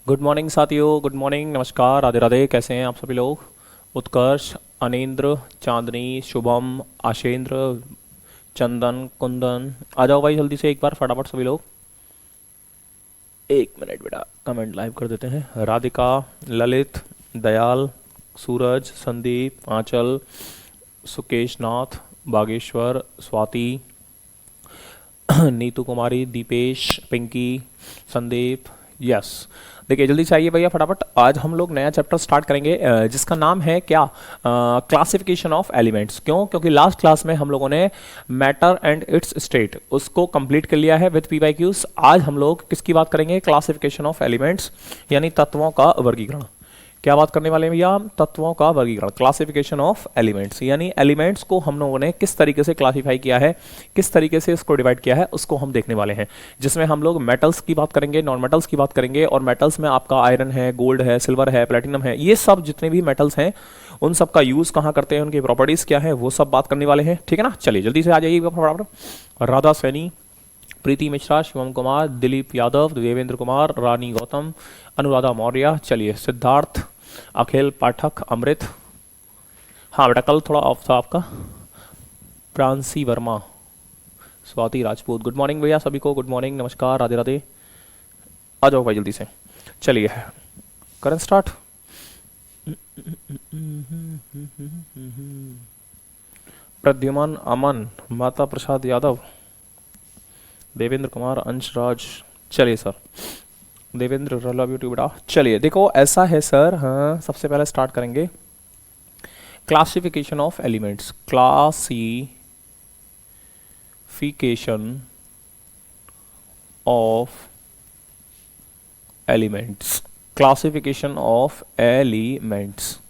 Good morning साथियों, good morning, नमस्कार, राधे राधे। कैसे हैं आप सभी लोग? उत्कर्ष, अनिंद्र, चांदनी, शुभम, आशेंद्र, चंदन, कुंदन, आ जाओ भाई जल्दी से एक बार फटाफट सभी लोग। एक मिनट बेटा, कमेंट लाइव कर देते हैं। राधिका, ललित, दयाल, सूरज, संदीप, आंचल, सुकेश नाथ, बागेश्वर, स्वाति, नीतू कुमारी, दीपेश, पिंकी, संदीप। यस, देखिए जल्दी से आइए भैया फटाफट। आज हम लोग नया चैप्टर स्टार्ट करेंगे जिसका नाम है क्या, क्लासिफिकेशन ऑफ एलिमेंट्स। क्यों? क्योंकि लास्ट क्लास में हम लोगों ने मैटर एंड इट्स स्टेट उसको कंप्लीट कर लिया है विद पी वाई क्यूज। आज हम लोग किसकी बात करेंगे? क्लासिफिकेशन ऑफ एलिमेंट्स, यानी तत्वों का वर्गीकरण। क्या बात करने वाले हैं भैया? तत्वों का वर्गीकरण, क्लासिफिकेशन ऑफ एलिमेंट्स, यानी एलिमेंट्स को हम लोगों ने किस तरीके से क्लासिफाई किया है, किस तरीके से इसको डिवाइड किया है, उसको हम देखने वाले हैं। जिसमें हम लोग मेटल्स की बात करेंगे, नॉन मेटल्स की बात करेंगे, और मेटल्स में आपका आयरन है, गोल्ड है, सिल्वर है, प्लेटिनम है, ये सब जितने भी मेटल्स हैं उन सब का यूज कहाँ करते हैं, उनकी प्रॉपर्टीज क्या है, वो सब बात करने वाले हैं। ठीक है ना? चलिए जल्दी से आ जाइएगा फटाफट। राधा सैनी, प्रीति मिश्रा, शिवम कुमार, दिलीप यादव, देवेंद्र कुमार, रानी गौतम, अनुराधा मौर्य, चलिए सिद्धार्थ, अखिल पाठक, अमृत। हाँ बेटा कल थोड़ा ऑफ था आपका। प्रांसी वर्मा, स्वाति राजपूत, गुड मॉर्निंग भैया सभी को, गुड मॉर्निंग, नमस्कार, राधे राधे। आ जाओ भाई जल्दी से, चलिए करें स्टार्ट। प्रद्युमन, अमन, माता प्रसाद यादव, देवेंद्र कुमार, अंशराज। चलिए सर, देवेंद्र रला ब्यूटी बेटा। चलिए देखो ऐसा है सर, हाँ सबसे पहले स्टार्ट करेंगे classification of elements. Classification of elements, classification of elements,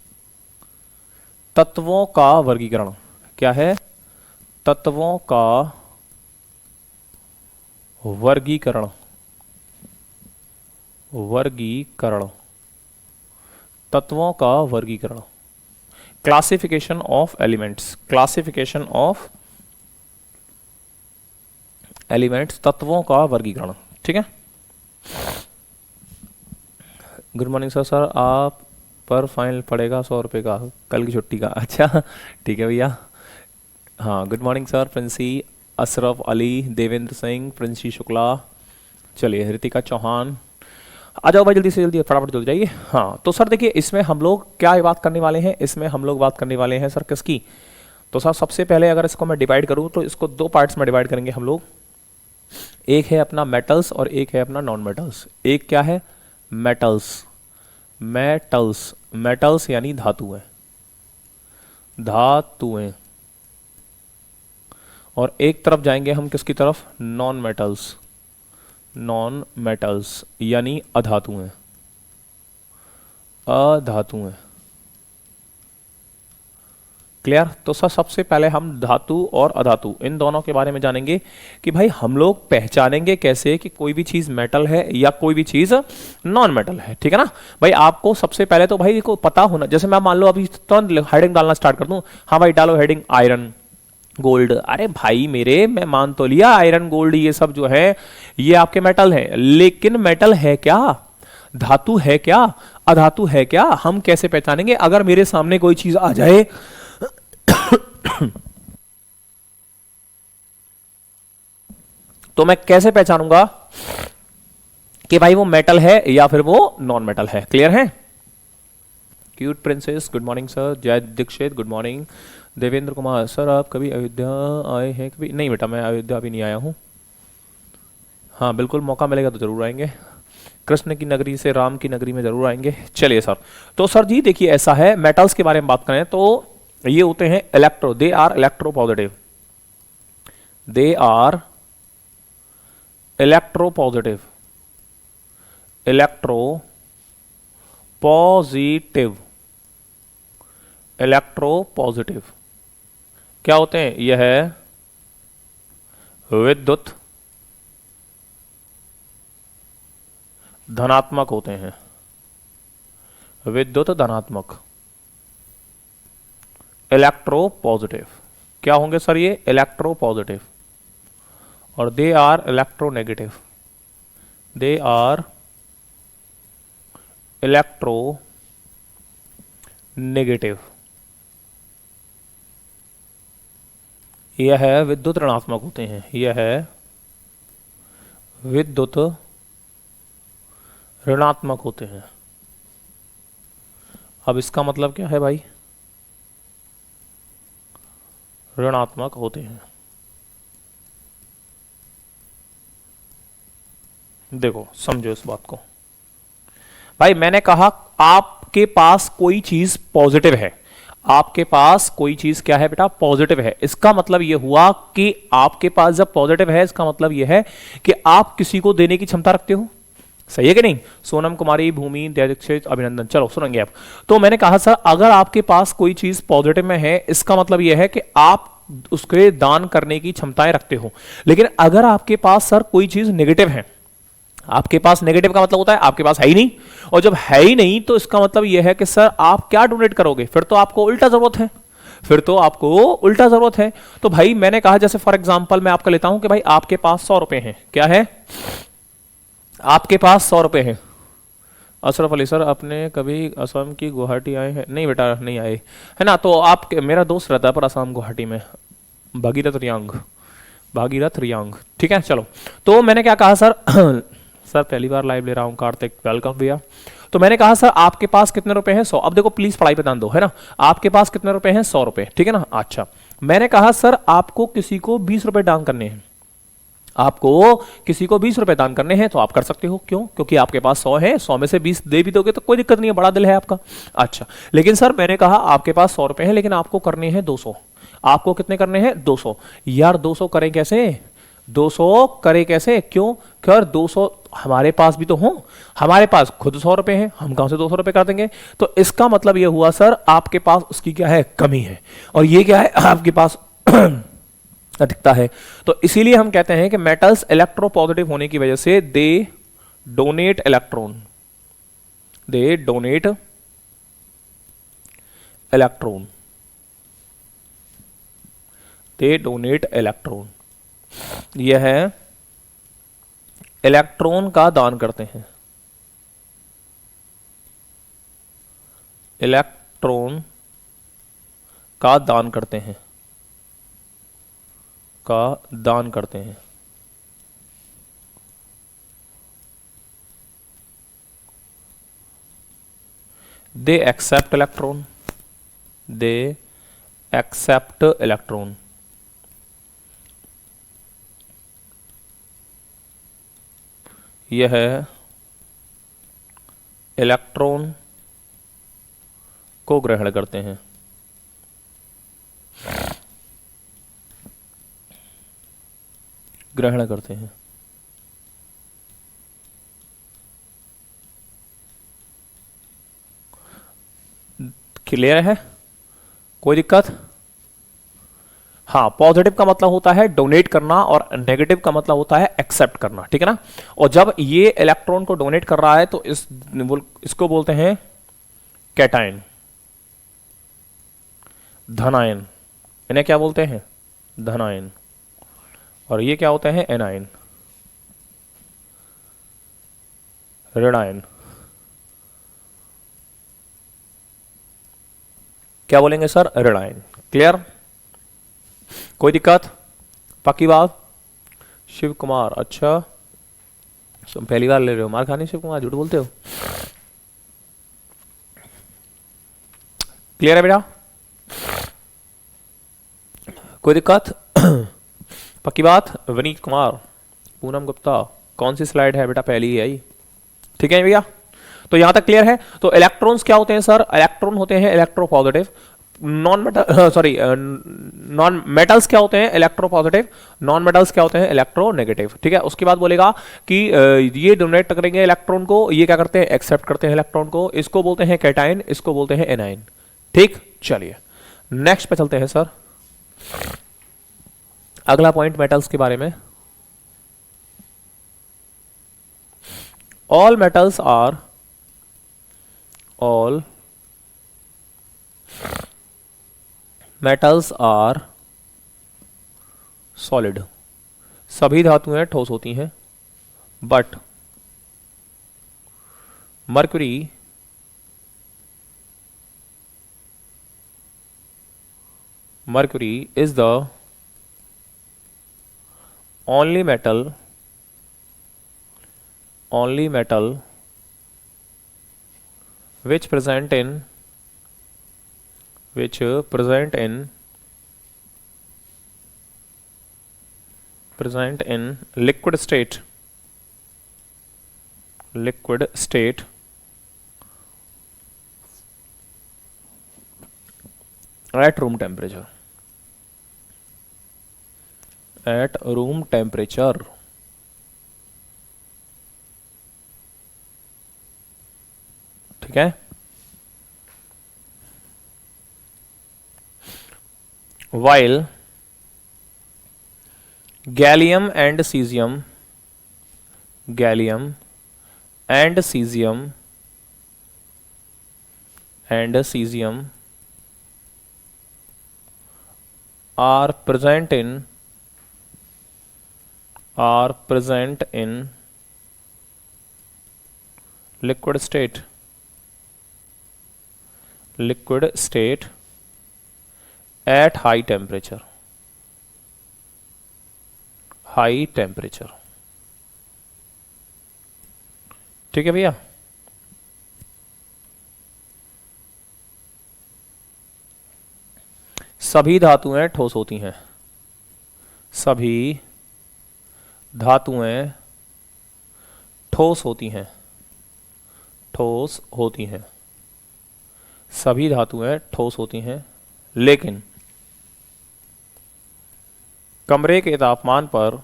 तत्वों का वर्गीकरण। क्या है? तत्वों का वर्गीकरण, वर्गीकरण, तत्वों का वर्गीकरण, classification of elements, classification of elements, तत्वों का वर्गीकरण। ठीक है, गुड मॉर्निंग सर। सर आप पर फाइन पड़ेगा 100 रुपये का, कल की छुट्टी का। अच्छा ठीक है भैया। हाँ good morning sir. Princy, Ashraf Ali, Devendra Singh, Princy Shukla, चलिए ऋतिका चौहान। आ जाओ भाई जल्दी से, जल्दी फटाफट जल्दी जाइए। हाँ तो सर देखिए इसमें हम लोग क्या बात करने वाले हैं, इसमें हम लोग बात करने वाले हैं सर किसकी? तो सर सबसे पहले अगर इसको मैं डिवाइड करूं तो इसको दो पार्ट्स में डिवाइड करेंगे हम लोग। एक है अपना मेटल्स और एक है अपना नॉन मेटल्स। एक क्या है? मेटल्स, मेटल्स, मेटल्स यानी धातुएं, धातुएं। और एक तरफ जाएंगे हम किसकी तरफ? नॉन मेटल्स, नॉन मेटल्स यानी अधातुएं, अधातुएं। क्लियर? तो सर सबसे पहले हम धातु और अधातु इन दोनों के बारे में जानेंगे कि भाई हम लोग पहचानेंगे कैसे कि कोई भी चीज मेटल है या कोई भी चीज नॉन मेटल है। ठीक है ना भाई? आपको सबसे पहले तो भाई को पता होना, जैसे मैं मान लो अभी तो हेडिंग डालना स्टार्ट कर दूं। हाँ भाई डालो हेडिंग आयरन गोल्ड। अरे भाई मेरे, मैं मान तो लिया आयरन गोल्ड ये सब जो है ये आपके मेटल है, लेकिन मेटल है क्या? धातु है क्या? अधातु है क्या? हम कैसे पहचानेंगे? अगर मेरे सामने कोई चीज आ जाए तो मैं कैसे पहचानूंगा कि भाई वो मेटल है या फिर वो नॉन मेटल है? क्लियर है? Cute princess, good morning sir. Jai Dikshit, good morning. Devendra Kumar, sir आप कभी अयोध्या आए हैं? कभी नहीं बेटा, मैं अयोध्या अभी नहीं आया हूँ। हाँ बिल्कुल, मौका मिलेगा तो जरूर आएंगे। कृष्ण की नगरी से राम की नगरी में जरूर आएंगे। चलिए सर, तो सर जी देखिए ऐसा है, मेटल्स के बारे में बात करें तो ये होते हैं electro, they are electropositive, they are electropositive, electropositive, electropositive. क्या होते हैं? यह है विद्युत धनात्मक होते हैं, विद्युत धनात्मक, इलेक्ट्रो पॉजिटिव। क्या होंगे सर ये? Electropositive. और they are electronegative, they are electronegative, यह है विद्युत ऋणात्मक होते हैं, यह है विद्युत ऋणात्मक होते हैं। अब इसका मतलब क्या है भाई, ऋणात्मक होते हैं। देखो समझो इस बात को भाई, मैंने कहा आपके पास कोई चीज पॉजिटिव है, आपके पास कोई चीज क्या है बेटा, पॉजिटिव है। इसका मतलब यह हुआ कि आपके पास जब पॉजिटिव है, इसका मतलब यह है कि आप किसी को देने की क्षमता रखते हो, सही है कि नहीं। सोनम कुमारी, भूमि, दीक्षित, अभिनंदन। चलो सुनेंगे आप। तो मैंने कहा सर अगर आपके पास कोई चीज पॉजिटिव में है, इसका मतलब यह है कि आप उसके दान करने की क्षमताएं रखते हो। लेकिन अगर आपके पास सर कोई चीज नेगेटिव है, आपके पास नेगेटिव का मतलब होता है आपके पास है ही नहीं, और जब है ही नहीं तो इसका मतलब यह है कि सर आप क्या डोनेट करोगे, फिर तो आपको उल्टा जरूरत है, फिर तो आपको उल्टा जरूरत है। तो भाई मैंने कहा जैसे फॉर एग्जांपल मैं आपका लेता हूं कि भाई आपके पास 100 रुपए हैं, क्या है, आपके पास 100 रुपए हैं। अशरफ अली सर अपने कभी असम की गुवाहाटी आए हैं? नहीं बेटा नहीं आए, है ना। तो आप, मेरा दोस्त रहता है पर असम गुवाहाटी में, भागीरथ रियांग, भागीरथ रियांग, ठीक है। चलो तो मैंने क्या कहा सर सर पहली बार लाइव ले रहा हूं, कार्तिक वेलकम भैया। तो मैंने कहा सर आपके पास कितने रुपए हैं, 100। अब देखो प्लीज पढ़ाई पे ध्यान दो, है ना। आपके पास कितने रुपए हैं, 100 रुपए, ठीक है ना। अच्छा मैंने कहा सर आपको किसी को 20 रुपए दान करने हैं, आपको किसी को 20 रुपए दान करने हैं, तो आप कर सकते हो। क्यों? क्योंकि आपके पास 100 है, 100 में से 20 दे भी दोगे तो कोई दिक्कत नहीं है, बड़ा दिल है आपका। अच्छा लेकिन सर मैंने कहा आपके पास 100 रुपए हैं लेकिन आपको करने हैं 200, आपको कितने करने हैं, 200। यार 200 करें कैसे, 200 करें कैसे, क्यों कर 200 हमारे पास भी तो हो, हमारे पास खुद 100 रुपए हैं, हम कहां से 200 रुपए कर देंगे। तो इसका मतलब यह हुआ सर आपके पास उसकी क्या है, कमी है, और ये क्या है आपके पास अधिकता है। तो इसीलिए हम कहते हैं कि मेटल्स इलेक्ट्रोपॉजिटिव होने की वजह से दे डोनेट इलेक्ट्रॉन, दे डोनेट इलेक्ट्रॉन, दे डोनेट इलेक्ट्रॉन, यह है इलेक्ट्रॉन का दान करते हैं, इलेक्ट्रॉन का दान करते हैं, का दान करते हैं। They accept electron, they accept electron, यह है इलेक्ट्रॉन को ग्रहण करते हैं, ग्रहण करते हैं। क्लियर है, कोई दिक्कत? हाँ पॉजिटिव का मतलब होता है डोनेट करना और नेगेटिव का मतलब होता है एक्सेप्ट करना, ठीक है ना। और जब ये इलेक्ट्रॉन को डोनेट कर रहा है तो इसको बोलते हैं कैटायन, धनायन, इन्हें क्या बोलते हैं, धनायन। और ये क्या होते हैं, एनायन, ऋणायन। क्या बोलेंगे सर, ऋणायन। क्लियर, कोई दिक्कत, पक्की बात। शिव कुमार, अच्छा तुम पहली बार ले रहे हो, मार खानी शिव कुमार, झूठ बोलते हो। क्लियर है बेटा, कोई दिक्कत, पक्की बात। वनीत कुमार, पूनम गुप्ता, कौन सी स्लाइड है बेटा, पहली ही आई, ठीक है भैया। तो यहां तक क्लियर है। तो इलेक्ट्रॉन्स क्या होते हैं सर, इलेक्ट्रॉन होते हैं electropositive, non metal sorry non metals क्या होते हैं, इलेक्ट्रोपॉजिटिव, नॉन मेटल्स क्या होते हैं, इलेक्ट्रोनेगेटिव, ठीक है। उसके बाद बोलेगा कि ये डोनेट करेंगे इलेक्ट्रॉन को, ये क्या करते हैं, एक्सेप्ट करते हैं इलेक्ट्रॉन को, इसको बोलते हैं कैटायन, इसको बोलते हैं एनायन, ठीक। चलिए नेक्स्ट पे चलते हैं सर, अगला पॉइंट मेटल्स के बारे में। All metals are, all metals are solid, सभी धातुएं ठोस होती हैं, but mercury mercury is the only metal which present in liquid state at room temperature. ठीक है। while gallium and cesium are present in liquid state at high temperature. ठीक है भैया। सभी धातुएं ठोस होती हैं। सभी धातुएं ठोस होती हैं। सभी धातुएं ठोस होती हैं, लेकिन कमरे के तापमान पर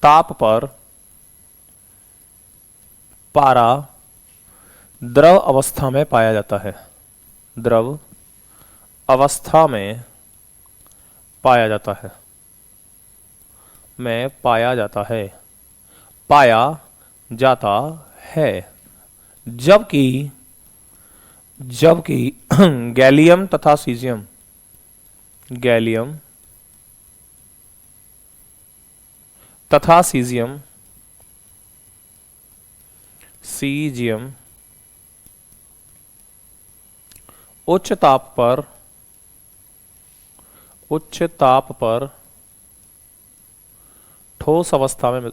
ताप पर पारा द्रव अवस्था में पाया जाता है। पाया जाता है। जबकि गैलियम तथा सीजियम उच्च ताप पर ठोस अवस्था में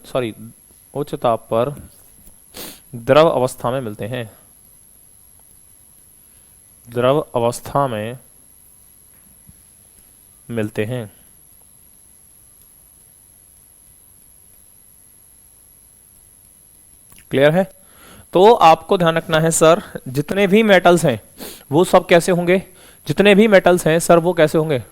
उच्च ताप पर द्रव अवस्था में मिलते हैं। क्लियर है? तो आपको ध्यान रखना है सर, जितने भी मेटल्स हैं वो सब कैसे होंगे? वो कैसे होंगे?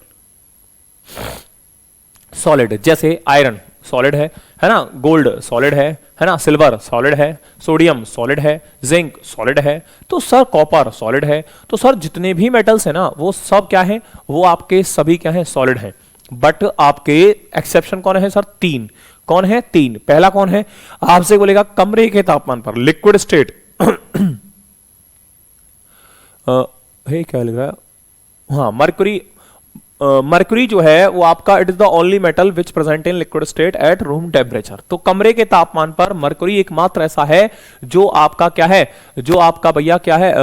सॉलिड। जैसे आयरन सॉलिड है ना, गोल्ड सॉलिड है ना, सिल्वर सॉलिड है, सोडियम सॉलिड है, जिंक सॉलिड है, तो सर कॉपर सॉलिड है। तो सर जितने भी मेटल्स हैं ना वो सब क्या है? वो आपके सभी क्या है? सॉलिड हैं। बट आपके एक्सेप्शन कौन है सर? 3। कौन है? 3। पहला कौन है? आपसे बोलेगा कमरे के तापमान पर लिक्विड स्टेट क्या लिख रहा है? हाँ, मर्क्यूरी जो है वो आपका it is the only metal which present in liquid state at room temperature. तो कमरे के तापमान पर मर्क्यूरी एकमात्र ऐसा है जो आपका क्या है? जो आपका भैया क्या है?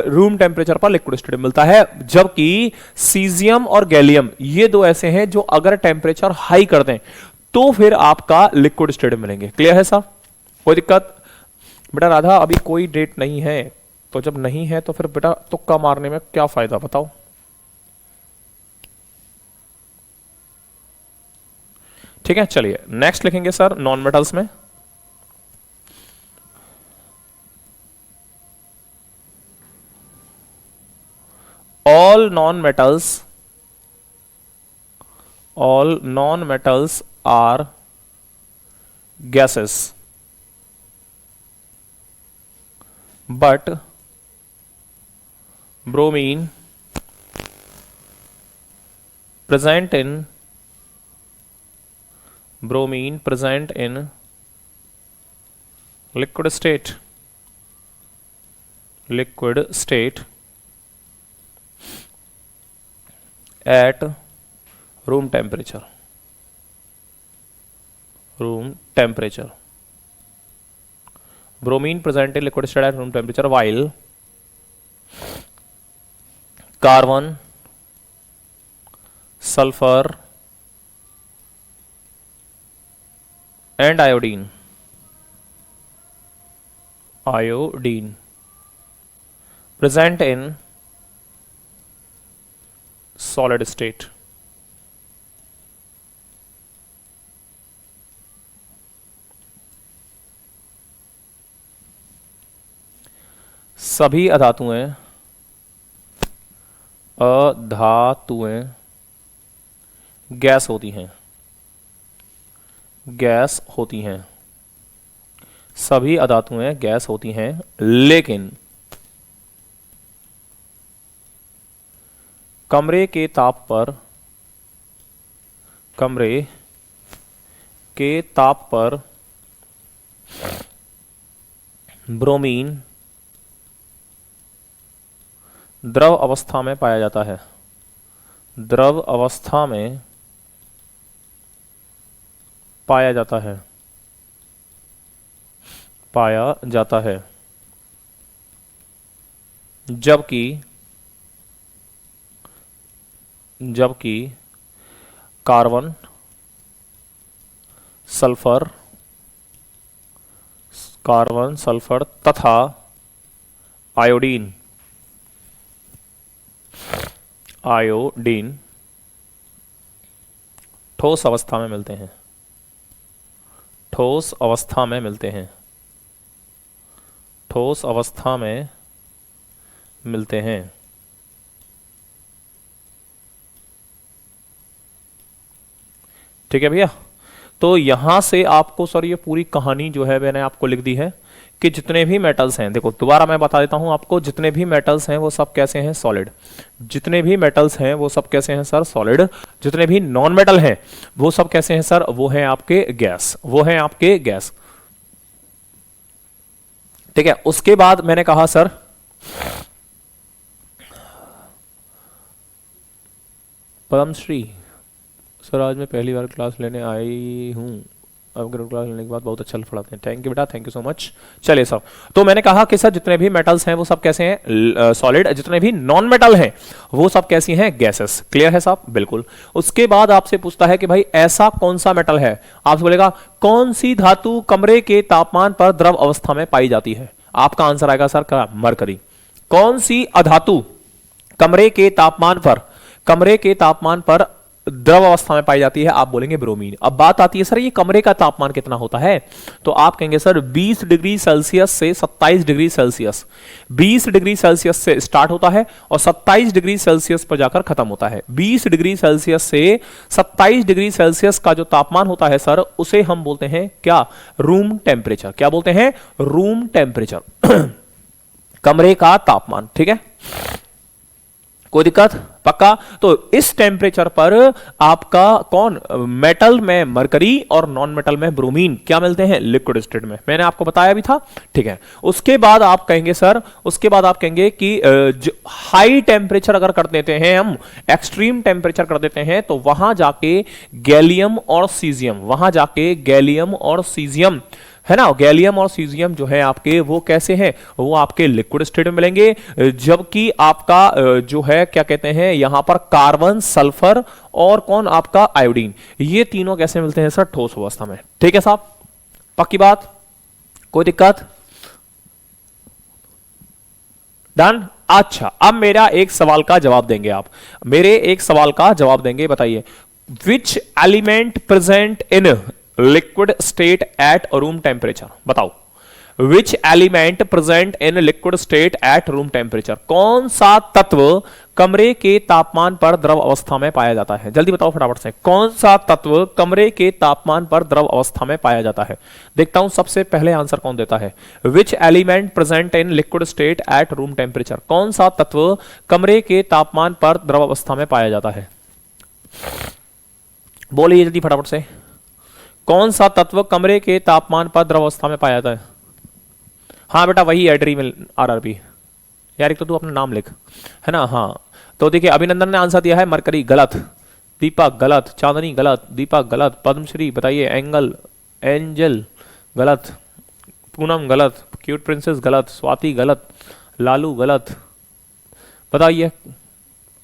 रूम टेम्परेचर पर लिक्विड स्टेट मिलता है। जबकि सीजियम और गैलियम ये दो ऐसे हैं जो अगर टेम्परेचर हाई कर दें तो फिर आपका लिक्विड स्टेट मिलेंगे। क्लियर है साहब? कोई दिक्कत? बेटा राधा अभी कोई डेट नहीं है, तो जब नहीं है तो फिर बेटा तुक्का मारने में क्या फायदा बताओ? ठीक है, चलिए नेक्स्ट लिखेंगे सर नॉन मेटल्स में। all non metals are gases, but bromine present in liquid state at room temperature. Bromine present in liquid state at room temperature, while carbon, sulphur and iodine, iodine present in solid state. सभी अधातुएं gas होती हैं, gas होती हैं, सभी अधातुएं gas होती हैं, लेकिन कमरे के ताप पर ब्रोमीन द्रव अवस्था में पाया जाता है, द्रव अवस्था में पाया जाता है, पाया जाता है, जबकि कार्बन, सल्फर तथा आयोडीन ठोस अवस्था में मिलते हैं, ठोस अवस्था में मिलते हैं, ठोस अवस्था में मिलते हैं। ठीक है भैया, तो यहां से आपको सर ये पूरी कहानी जो है मैंने आपको लिख दी है कि जितने भी मेटल्स हैं, देखो दोबारा मैं बता देता हूं आपको, जितने भी मेटल्स हैं वो सब कैसे हैं, सॉलिड। जितने भी मेटल्स हैं वो सब कैसे हैं सर, सॉलिड। जितने भी नॉन मेटल हैं वो सब कैसे हैं सर, वो हैं आपके गैस, वो हैं आपके गैस। ठीक है, उसके बाद मैंने कहा सर पद्मश्री सर आज मैं पहली बार क्लास लेने आई हूं, अब क्लास लेने के बाद बहुत अच्छा पढ़ाते हैं, थैंक यू बेटा, थैंक यू सो मच। चलिए सर, तो मैंने कहा कि सर जितने भी मेटल्स हैं वो सब कैसे हैं, सॉलिड। जितने भी नॉन मेटल हैं वो सब कैसी हैं, गैसेस। क्लियर है साहब, बिल्कुल। उसके बाद आपसे पूछता है कि भाई ऐसा कौन सा मेटल है, आपसे बोलेगा कौन सी धातु कमरे के तापमान पर द्रव अवस्था में पाई जाती है। आपका आंसर आएगा सर मरकरी। कौन सी अधातु कमरे के तापमान पर द्रव अवस्था में पाई जाती है, आप बोलेंगे ब्रोमीन। अब बात आती है सर ये कमरे का तापमान कितना होता है, तो आप कहेंगे सर 20 डिग्री सेल्सियस से 27 डिग्री सेल्सियस। 20 डिग्री सेल्सियस से स्टार्ट होता है और 27 डिग्री सेल्सियस पर जाकर खत्म होता है। 20 डिग्री सेल्सियस से 27 डिग्री सेल्सियस का जो तापमान होता है सर, उसे हम बोलते हैं क्या, रूम टेम्परेचर। क्या बोलते हैं, रूम टेम्परेचर कमरे का तापमान। ठीक है, कोई दिक्कत, पक्का। तो इस टेम्परेचर पर आपका कौन, मेटल में मरकरी और नॉन मेटल में ब्रोमीन क्या मिलते हैं, लिक्विड स्टेट में। मैंने आपको बताया भी था। ठीक है, उसके बाद आप कहेंगे सर, उसके बाद आप कहेंगे कि हाई टेम्परेचर अगर कर देते हैं हम, एक्सट्रीम टेम्परेचर कर देते हैं, तो वहां जाके गैलियम और सीजियम, वहां जाके गैलियम और सीजियम है ना, गैलियम और सीजियम जो है आपके वो कैसे हैं, वो आपके लिक्विड स्टेट में मिलेंगे। जबकि आपका जो है क्या कहते हैं यहां पर कार्बन, सल्फर और कौन आपका आयोडीन, ये तीनों कैसे मिलते हैं सर, ठोस अवस्था में। ठीक है साहब, पक्की बात, कोई दिक्कत, डन। अच्छा, अब मेरा एक सवाल का जवाब देंगे आप, मेरे एक सवाल का जवाब देंगे, बताइए which element present in liquid state at room temperature. बताओ, which element present in liquid state at room temperature, कौन सा तत्व कमरे के तापमान पर द्रव अवस्था में पाया जाता है। जल्दी बताओ फटाफट से, कौन सा तत्व कमरे के तापमान पर द्रव अवस्था में पाया जाता है। देखता हूं सबसे पहले आंसर कौन देता है। विच element present in liquid state at room temperature, कौन सा तत्व कमरे के तापमान पर द्रव अवस्था में पाया जाता है, बोलिए जल्दी फटाफट से। कौन सा तत्व कमरे के तापमान पर द्रव अवस्था में पाया जाता है। हाँ बेटा वही है, ड्रीम आरआरबी। यार एक तो तू अपना नाम लिख, है ना। हाँ तो देखिए अभिनंदन ने आंसर दिया है मरकरी, गलत। दीपक गलत, चांदनी गलत, दीपक गलत, पद्मश्री बताइए, एंजल गलत, पूनम गलत, क्यूट प्रिंसेस गलत, स्वाति गलत, लालू गलत, बताइए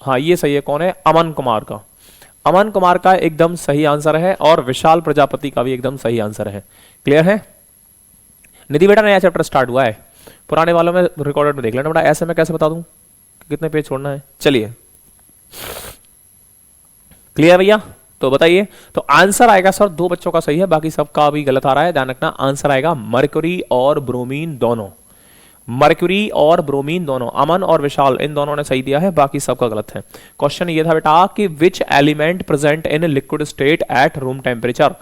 हाँ ये सही है, कौन है, अमन कुमार का। अमन कुमार का एकदम सही आंसर है और विशाल प्रजापति का भी एकदम सही आंसर है। क्लियर है। निधि बेटा नया चैप्टर स्टार्ट हुआ है, पुराने वालों में रिकॉर्डेड में देख लेना बेटा, ऐसे मैं कैसे बता दूं कि कितने पेज छोड़ना है। चलिए क्लियर भैया, तो बताइए। तो आंसर आएगा सर, दो बच्चों का सही है, बाकी सबका भी गलत आ रहा है, ध्यान रखना। आंसर आएगा मरकरी और ब्रोमीन दोनों, मरक्यूरी और ब्रोमीन दोनों। अमन और विशाल इन दोनों ने सही दिया है, बाकी सबका गलत है। क्वेश्चन ये था बेटा कि विच element present in liquid state at room temperature,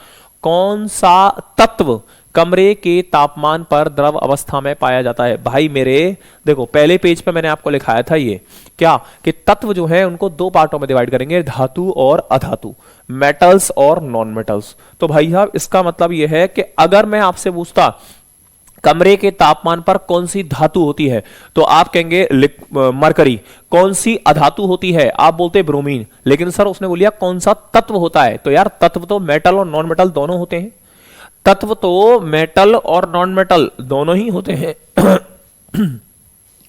कौन सा तत्व कमरे के तापमान पर द्रव अवस्था में पाया जाता है। भाई मेरे देखो, पहले पेज पे मैंने आपको लिखाया था ये क्या, कि तत्व जो है उनको दो पार्टों में डिवाइड करेंगे, धातु और अधातु, मेटल्स और नॉन मेटल्स। तो भाई साहब इसका मतलब यह है कि अगर मैं आपसे पूछता कमरे के तापमान पर कौन सी धातु होती है, तो आप कहेंगे मरकरी। कौन सी अधातु होती है, आप बोलते ब्रोमीन। लेकिन सर उसने बोलिया कौन सा तत्व होता है, तो यार तत्व तो मेटल और नॉन मेटल दोनों होते हैं, तत्व तो मेटल और नॉन मेटल दोनों ही होते हैं।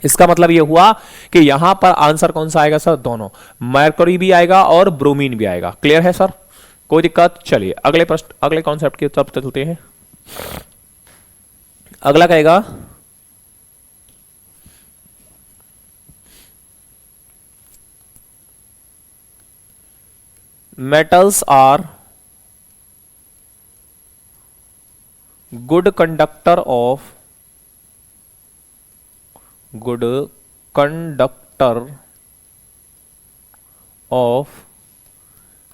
इसका मतलब यह हुआ कि यहां पर आंसर कौन सा आएगा सर, दोनों, मरकरी भी आएगा और ब्रोमीन भी आएगा। क्लियर है सर, कोई दिक्कत। चलिए अगले प्रश्न, अगले कॉन्सेप्ट की तरफ चलते हैं। अगला कहेगा metals are good conductor of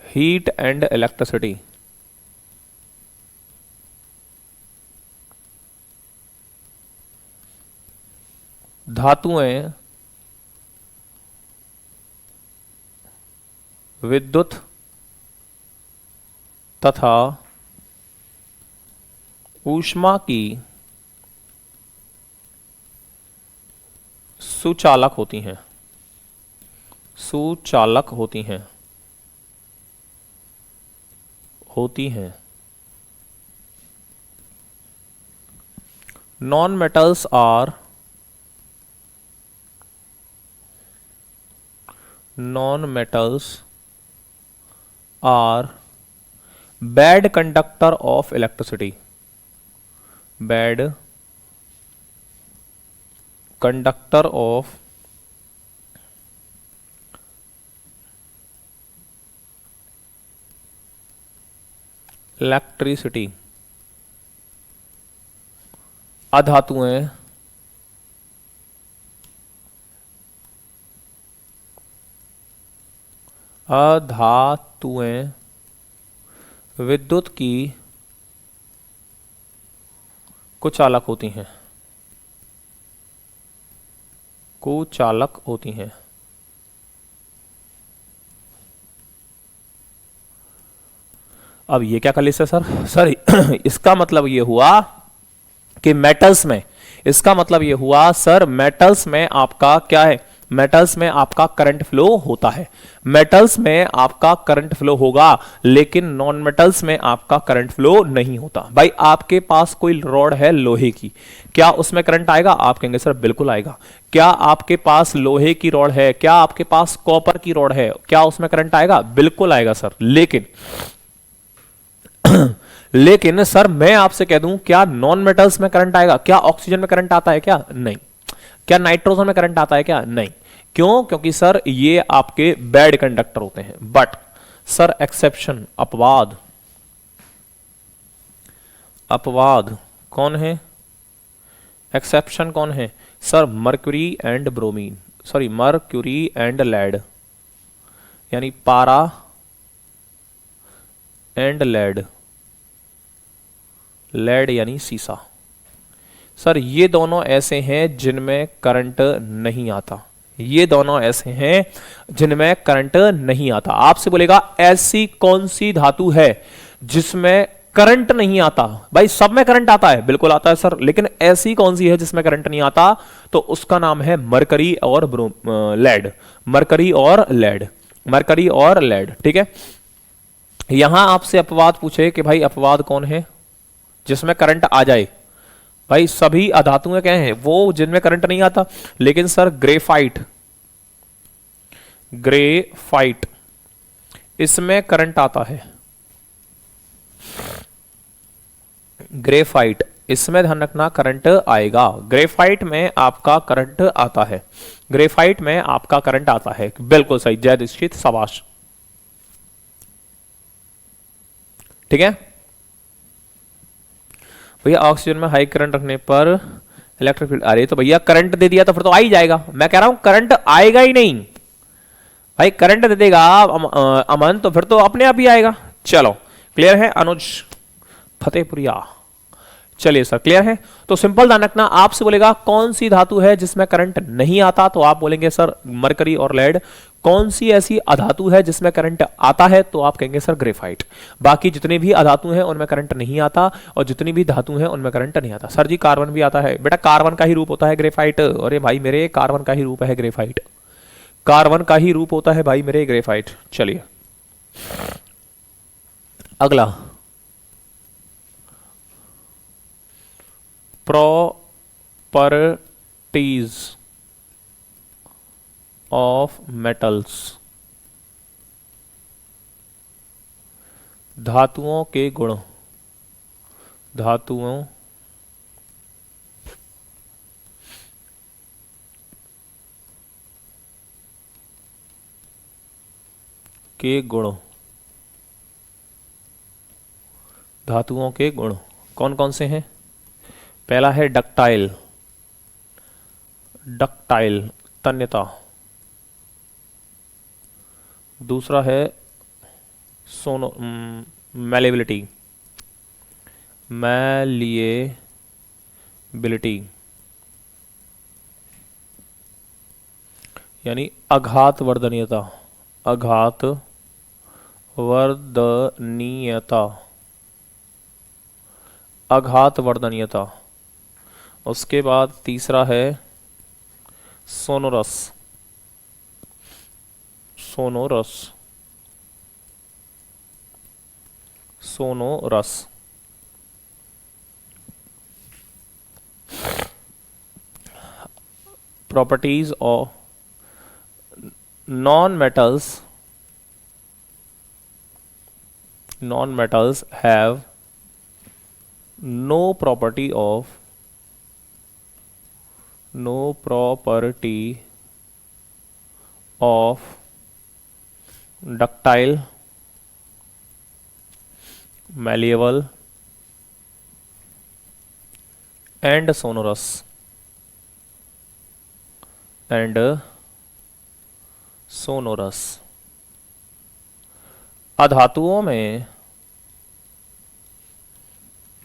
heat and electricity. धातुएं विद्युत तथा ऊष्मा की सुचालक होती हैं, सुचालक होती हैं। Non metals are bad conductor of electricity, bad conductor of electricity. अधातुएं विद्युत की कुचालक होती हैं, कुचालक होती हैं। अब ये क्या कर लिया सर इसका मतलब ये हुआ कि मेटल्स में, इसका मतलब ये हुआ सर मेटल्स में आपका क्या है, मेटल्स में आपका करंट फ्लो होता है, मेटल्स में आपका करंट फ्लो होगा, लेकिन नॉन मेटल्स में आपका करंट फ्लो नहीं होता। भाई आपके पास कोई रॉड है लोहे की, क्या उसमें करंट आएगा, आप कहेंगे सर बिल्कुल आएगा। क्या आपके पास लोहे की रॉड है, क्या आपके पास कॉपर की रॉड है, क्या उसमें करंट आएगा, बिल्कुल आएगा सर। लेकिन सर मैं आपसे कह दूं, क्या नॉन मेटल्स में करंट आएगा, क्या ऑक्सीजन में करंट आता है, क्या नहीं। क्या नाइट्रोजन में करंट आता है, क्या नहीं। क्यों, क्योंकि सर ये आपके बैड कंडक्टर होते हैं। बट सर एक्सेप्शन, अपवाद, अपवाद कौन है, एक्सेप्शन कौन है sir, mercury and bromine, sorry mercury and lead, यानी पारा एंड लेड, लेड यानी सीसा। सर ये दोनों ऐसे हैं जिनमें करंट नहीं आता, ये दोनों ऐसे हैं जिनमें करंट नहीं आता। आपसे बोलेगा ऐसी कौन सी धातु है जिसमें करंट नहीं आता, भाई सब में करंट आता है, बिल्कुल आता है सर, लेकिन ऐसी कौन सी है जिसमें करंट नहीं आता, तो उसका नाम है मरकरी और लेड, मरकरी और लेड, मरकरी और लेड। ठीक है, यहां आपसे अपवाद पूछे कि भाई अपवाद कौन है जिसमें करंट आ जाए, भाई सभी अधातुएं क्या हैं, वो जिनमें करंट नहीं आता। लेकिन सर ग्रेफाइट, ग्रेफाइट, इसमें करंट आता है। ग्रेफाइट, इसमें ध्यान रखना करंट आएगा। ग्रेफाइट में आपका करंट आता है। ग्रेफाइट में आपका करंट आता है, बिल्कुल सही जय दीक्षित, शाबाश। ठीक है भैया, ऑक्सीजन में हाई करंट रखने पर इलेक्ट्रिक फील्ड आ रही है, तो भैया करंट दे दिया तो फिर तो आ ही जाएगा। मैं कह रहा हूं करंट आएगा ही नहीं भाई, करंट दे देगा अमन तो फिर तो अपने आप ही आएगा। चलो क्लियर है अनुज फतेहपुरिया, चलिए सर क्लियर है। तो सिंपल ध्यान रखना, आपसे बोलेगा कौन सी धातु है जिसमें करंट नहीं आता, तो आप बोलेंगे सर मरकरी और लेड। कौन सी ऐसी अधातु है जिसमें करंट आता है, तो आप कहेंगे सर ग्रेफाइट। बाकी जितने भी अधातु हैं उनमें करंट नहीं आता, और जितनी भी धातु हैं उनमें करंट नहीं आता। सर जी कार्बन भी आता है, बेटा कार्बन का ही रूप होता है ग्रेफाइट। अरे भाई मेरे, कार्बन का ही रूप है ग्रेफाइट, कार्बन का ही रूप होता है भाई मेरे ग्रेफाइट। चलिए अगला, प्रॉपर्टीज ऑफ मेटल्स, धातुओं के गुण, धातुओं के गुण, धातुओं के गुण कौन कौन से हैं? पहला है डक्टाइल, डक्टाइल तन्यता। दूसरा है सोनो मैलेबिलिटी, मैलिएबिलिटी यानी आघात वर्धनीयता, आघात वर्धनीयता, आघात वर्धनीयता। उसके बाद तीसरा है sonorous, sonorous, sonorous. Properties of non metals, non metals have no property of, no property of ductile, malleable and sonorous, and sonorous। अधातुओं में,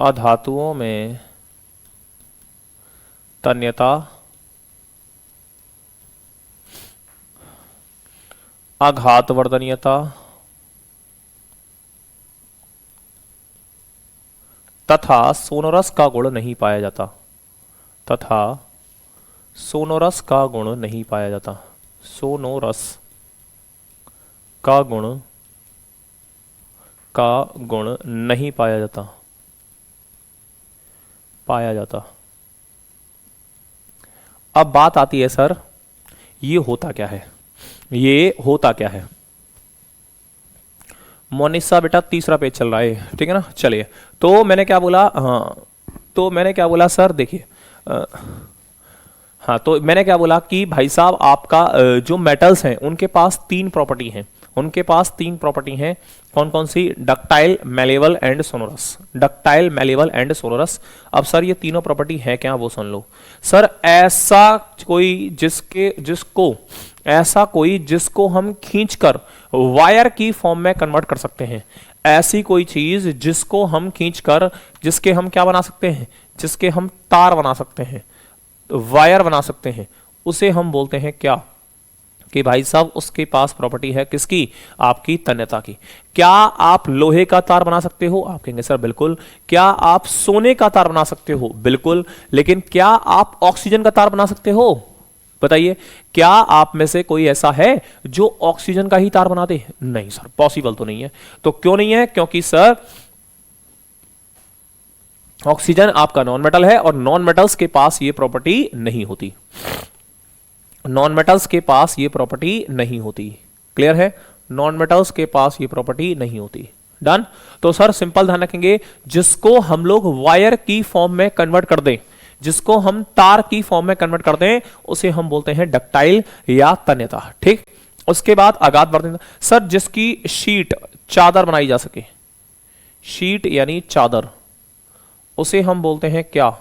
अधातुओं में तन्यता, आघात वर्धनीयता तथा सोनोरस का गुण नहीं पाया जाता, तथा सोनोरस का गुण नहीं पाया जाता, सोनोरस का गुण नहीं पाया जाता, पाया जाता। अब बात आती है सर ये होता क्या है, ये होता क्या है। मोनिसा बेटा तीसरा पेज चल रहा है, ठीक है ना। चलिए तो मैंने क्या बोला, हाँ तो मैंने क्या बोला सर, देखिए हाँ तो मैंने क्या बोला कि भाई साहब आपका जो मेटल्स हैं उनके पास तीन प्रॉपर्टी हैं, उनके पास तीन प्रॉपर्टी हैं। कौन कौन सी? Ductile, malleable and sonorous. Ductile, malleable and sonorous. अब सर ये तीनों प्रॉपर्टी है क्या, वो सुन लो। सर ऐसा कोई जिसको हम खींचकर वायर की फॉर्म में कन्वर्ट कर सकते हैं, ऐसी कोई चीज जिसको हम खींचकर, जिसके हम क्या बना सकते हैं, जिसके हम तार बना सकते हैं, वायर बना सकते हैं, उसे हम बोलते हैं क्या, कि भाई साहब उसके पास प्रॉपर्टी है किसकी, आपकी तन्यता की। क्या आप लोहे का तार बना सकते हो? आप कहेंगे सर बिल्कुल। क्या आप सोने का तार बना सकते हो? बिल्कुल। लेकिन क्या आप ऑक्सीजन का तार बना सकते हो? बताइए, क्या आप में से कोई ऐसा है जो ऑक्सीजन का ही तार बना दे? नहीं सर, पॉसिबल तो नहीं है। तो क्यों नहीं है? क्योंकि सर ऑक्सीजन आपका नॉन मेटल है और नॉन मेटल्स के पास ये प्रॉपर्टी नहीं होती। नॉन मेटल्स के पास ये प्रॉपर्टी नहीं होती। क्लियर है? नॉन मेटल्स के पास ये प्रॉपर्टी नहीं होती। डन। तो सर सिंपल ध्यान रखेंगे, जिसको हम लोग वायर की फॉर्म में कन्वर्ट कर दें, जिसको हम तार की फॉर्म में कन्वर्ट कर दें, उसे हम बोलते हैं डक्टाइल या तन्यता। ठीक। उसके बाद आगात बढ़ते, सर जिसकी शीट चादर बनाई जा सके, शीट यानी चादर, उसे हम बोलते हैं क्या?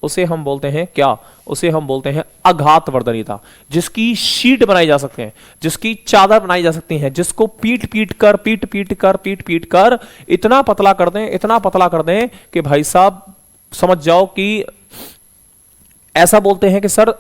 उसे हम बोलते हैं क्या? उसे हम बोलते हैं आघात वर्धनीयता। जिसकी शीट बनाई जा सकते हैं, जिसकी चादर बनाई जा सकती है, जिसको पीट पीट कर इतना पतला कर दें, इतना पतला कर दें कि भाई साहब समझ जाओ कि ऐसा बोलते हैं कि सर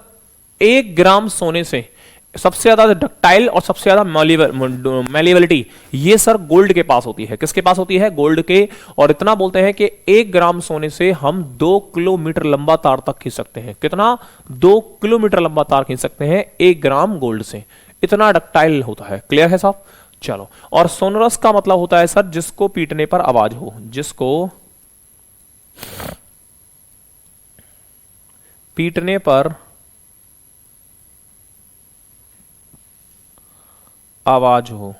1 ग्राम सोने से सबसे ज्यादा डक्टाइल और सबसे ज्यादा मैलिबिलिटी ये सर गोल्ड के पास होती है। किसके पास होती है? गोल्ड के। और इतना बोलते हैं कि 1 ग्राम सोने से हम 2 किलोमीटर लंबा तार तक खींच सकते हैं। कितना? 2 किलोमीटर लंबा तार खींच सकते हैं 1 ग्राम गोल्ड से। इतना डक्टाइल होता है। क्लियर है साहब? चलो। और सोनरस का मतलब होता है सर जिसको पीटने पर आवाज हो, जिसको पीटने पर आवाज हो।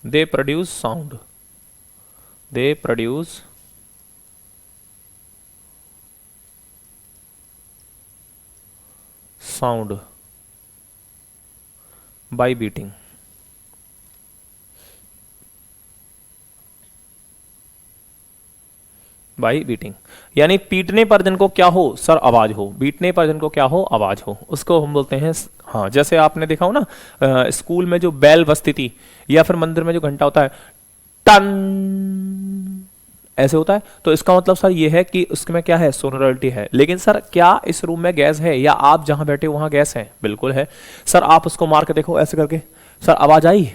They produce sound, they produce sound bye beating. By beating यानी पीटने पर जिनको क्या हो सर? आवाज हो। बीटने पर जिनको क्या हो? आवाज हो। उसको हम बोलते हैं हाँ, जैसे आपने देखा हो ना स्कूल में जो बेल बजती थी या फिर मंदिर में जो घंटा होता है टन, ऐसे होता है। तो इसका मतलब सर ये है कि उसमें क्या है? सोनोरिटी है। लेकिन सर क्या इस रूम में गैस है या आप जहां बैठे हो वहां गैस है? बिल्कुल है। सर आप उसको मार के देखो ऐसे करके, सर आवाज आई?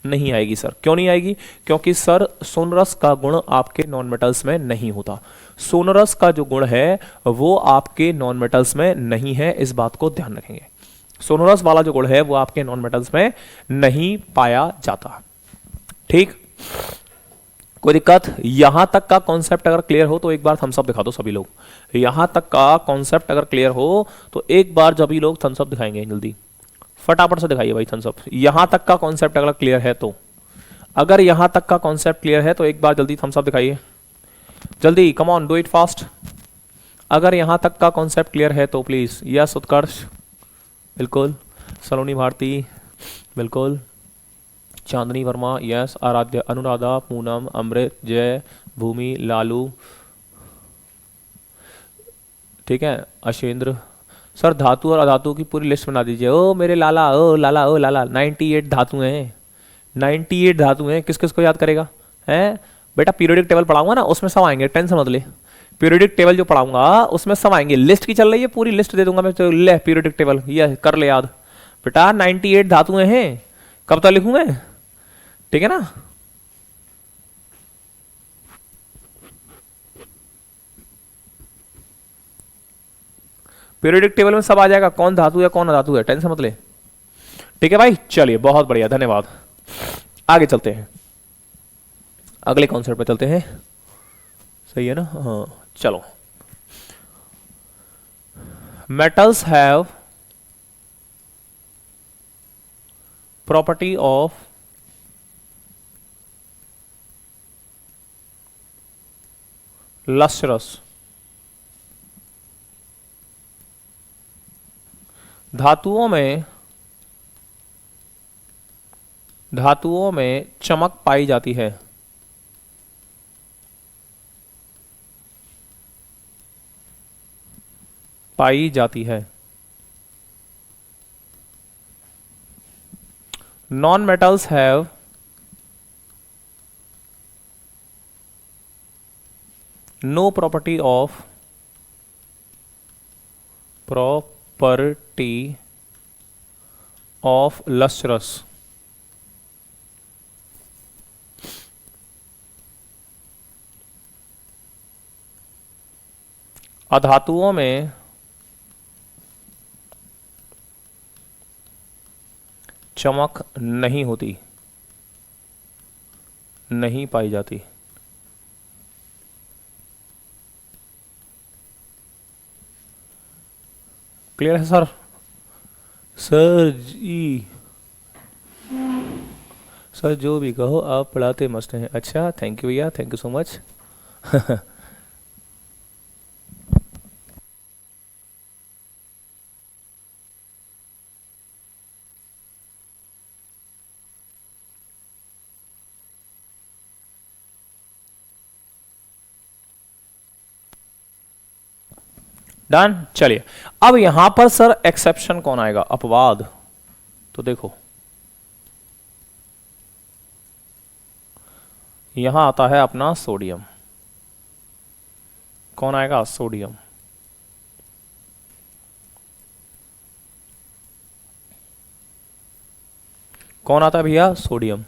नहीं आएगी सर। क्यों नहीं आएगी? क्योंकि सर सोनरस का गुण आपके नॉन मेटल्स में नहीं होता। सोनरस का जो गुण है वो आपके नॉन मेटल्स में नहीं है। इस बात को ध्यान रखेंगे। सोनरस वाला जो गुण है वो आपके नॉन मेटल्स में नहीं पाया जाता। ठीक। कोई दिक्कत? यहां तक का कॉन्सेप्ट अगर क्लियर हो तो एक बार थम्स अप दिखा दो सभी लोग। यहां तक का कॉन्सेप्ट अगर क्लियर हो तो एक बार सभी लोग थम्स अप दिखाएंगे। जल्दी फटाफट से दिखाइए भाई थम्स अप। यहां तक का कॉन्सेप्ट अगर क्लियर है तो, अगर यहां तक का कॉन्सेप्ट क्लियर है तो एक बार जल्दी थम्स अप दिखाइए। जल्दी, come on, do it fast. अगर यहां तक का कॉन्सेप्ट क्लियर है तो प्लीज। यस उत्कर्ष, बिल्कुल। सलोनी भारती, बिल्कुल। चांदनी वर्मा, यस। आराध्य, अनुराधा, पूनम, अमृत, जय, भूमि, लालू, ठीक है, अशेंद्र। सर धातु और अधातु की पूरी लिस्ट बना दीजिए। ओ मेरे लाला, ओ लाला, ओ लाला। 98 धातु हैं, 98 धातु हैं। किस किस को याद करेगा? हैं बेटा? पीरियोडिक टेबल पढ़ाऊंगा ना, उसमें सब आएंगे, टेंशन मत ले। पीरियोडिक टेबल जो पढ़ाऊंगा उसमें सब आएंगे। लिस्ट की चल रही है, पूरी लिस्ट दे दूंगा मैं तो। ले पीरियोडिक टेबल, ये कर ले याद बेटा। 98 धातुएं हैं। कब तक लिखूं मैं? ठीक है ना? पीरियोडिक टेबल में सब आ जाएगा, कौन धातु है कौन अधातु है, टेंशन मत ले। ठीक है भाई, चलिए बहुत बढ़िया, धन्यवाद। आगे चलते हैं, अगले कॉन्सेप्ट पे चलते हैं। सही है ना? हाँ चलो। Metals have property of lustrous. धातुओं में चमक पाई जाती है। पाई जाती है। Non metals have no property of lustrous. अधातुओं में चमक नहीं होती, नहीं पाई जाती। क्लियर है सर? सर जी, सर जो भी कहो आप पढ़ाते मस्त हैं। अच्छा, थैंक यू भैया, thank you so much. Done. चलिए, अब यहां पर सर एक्सेप्शन कौन आएगा? अपवाद। तो देखो, यहां आता है अपना सोडियम। कौन आएगा? सोडियम। कौन आता है भैया? सोडियम।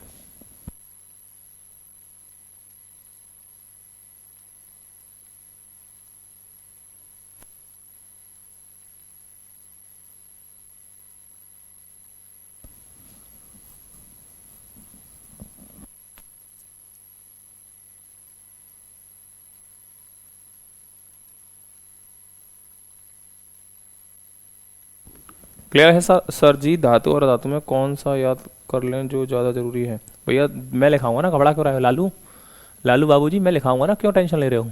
क्लियर है सर? सर जी, धातु और धातु में कौन सा याद कर लें जो ज़्यादा जरूरी है? भैया मैं लिखाऊंगा ना, घबरा क्यों रहे हो? लालू, लालू बाबूजी, मैं लिखाऊंगा ना, क्यों टेंशन ले रहे हो?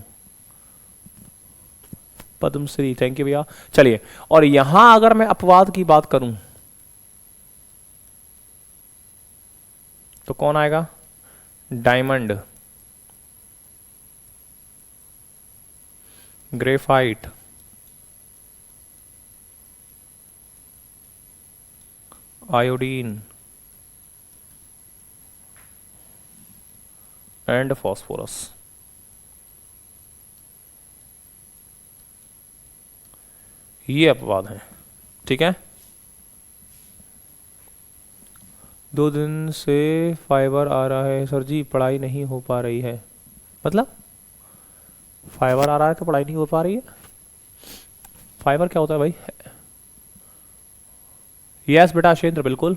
पद्मश्री, थैंक यू भैया। चलिए, और यहां अगर मैं अपवाद की बात करूं तो कौन आएगा? Diamond, graphite, iodine and phosphorus. ये अपवाद है, ठीक है? 2 दिन से फाइबर आ रहा है सर जी, पढ़ाई नहीं हो पा रही है। मतलब फाइबर आ रहा है तो पढ़ाई नहीं हो पा रही है? फाइबर क्या होता है भाई? यस बेटा शेंद्र, बिल्कुल।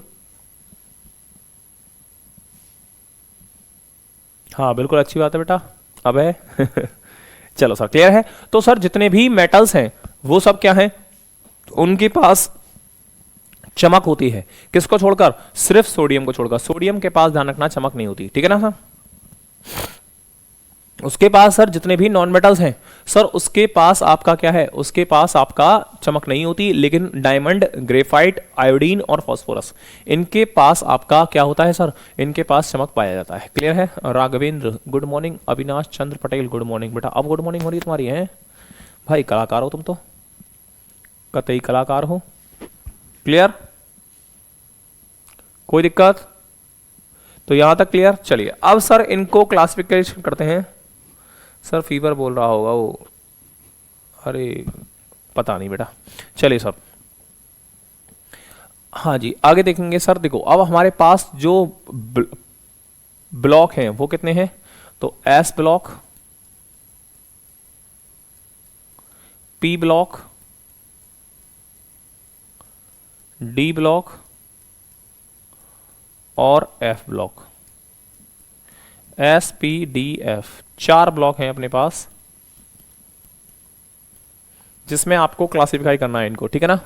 हाँ बिल्कुल, अच्छी बात है बेटा। अब है चलो सर, क्लियर है? तो सर जितने भी मेटल्स हैं वो सब क्या हैं? उनके पास चमक होती है। किसको छोड़कर? सिर्फ सोडियम को छोड़कर। सोडियम के पास ध्यान रखना चमक नहीं होती, ठीक है ना सर? उसके पास सर जितने भी नॉन मेटल्स हैं सर, उसके पास आपका क्या है? उसके पास आपका चमक नहीं होती। लेकिन डायमंड, ग्रेफाइट, आयोडीन और फास्फोरस, इनके पास आपका क्या होता है सर? इनके पास चमक पाया जाता है। क्लियर है? राघवेंद्र गुड मॉर्निंग, अविनाश चंद्र पटेल गुड मॉर्निंग बेटा। अब गुड मॉर्निंग हो रही है तुम्हारी? है भाई, कलाकार हो तुम तो, कतई कलाकार हो। क्लियर? कोई दिक्कत? तो यहां तक क्लियर? चलिए, अब सर इनको क्लासिफिकेशन करते हैं। सर फीवर बोल रहा होगा वो, अरे पता नहीं बेटा। चलिए सर, हाँ जी आगे देखेंगे सर। देखो, अब हमारे पास जो ब्लॉक हैं वो कितने हैं? तो S block, P block, D block और F block. S P D F, 4 block हैं अपने पास, जिसमें आपको क्लासिफाई करना है इनको, ठीक है ना?